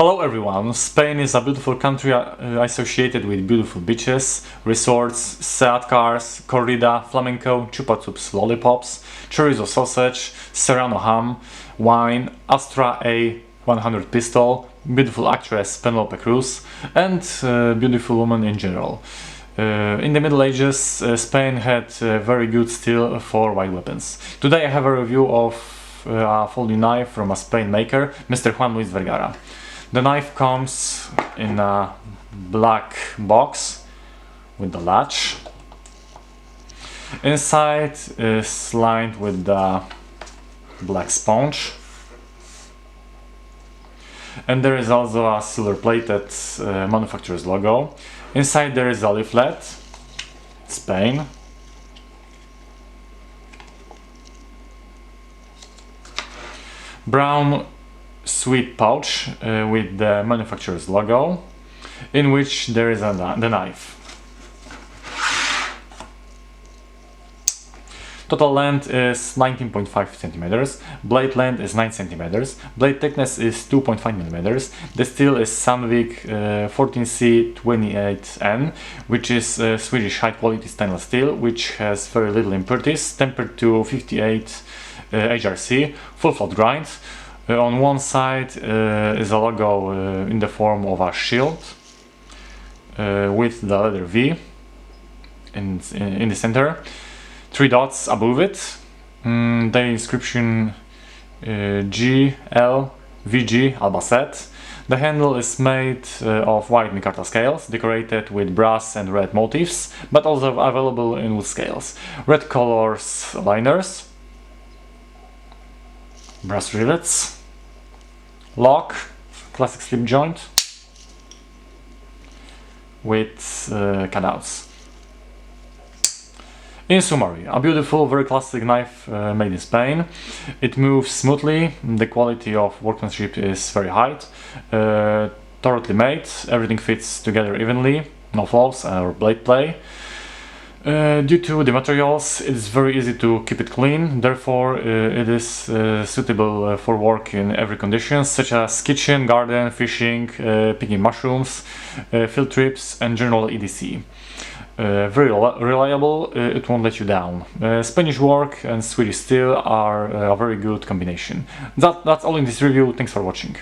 Hello everyone! Spain is a beautiful country associated with beautiful beaches, resorts, Seat cars, corrida, flamenco, chupa chups, lollipops, chorizo sausage, serrano ham, wine, Astra A100 pistol, beautiful actress Penelope Cruz, and beautiful women in general. In the Middle Ages, Spain had very good steel for wide weapons. Today I have a review of a folding knife from a Spain maker, Mr. Juan Luis Vergara. The knife comes in a black box with the latch. Inside is lined with the black sponge. And there is also a silver plated manufacturer's logo. Inside there is a leaflet, Spain. Brown sweet pouch with the manufacturer's logo, in which there is the knife. Total length is 19.5 centimeters, blade length is 9 centimeters, blade thickness is 2.5 millimeters. The steel is Sandvik 14C28N, which is Swedish high quality stainless steel, which has very little impurities, tempered to 58 HRC, full flat grind. On one side is a logo in the form of a shield with the letter V in the center. 3 dots above it. The inscription GLVG Albacete. The handle is made of white micarta scales, decorated with brass and red motifs, but also available in wood scales. Red colors liners, brass rivets, lock, classic slip joint with cutouts. In summary, a beautiful, very classic knife made in Spain. It moves smoothly, the quality of workmanship is very high, thoroughly made, everything fits together evenly, no flaws or blade play. Due to the materials, it is very easy to keep it clean, therefore it is suitable for work in every condition, such as kitchen, garden, fishing, picking mushrooms, field trips and general EDC. Very reliable, it won't let you down. Spanish work and Swedish steel are a very good combination. That's all in this review, thanks for watching.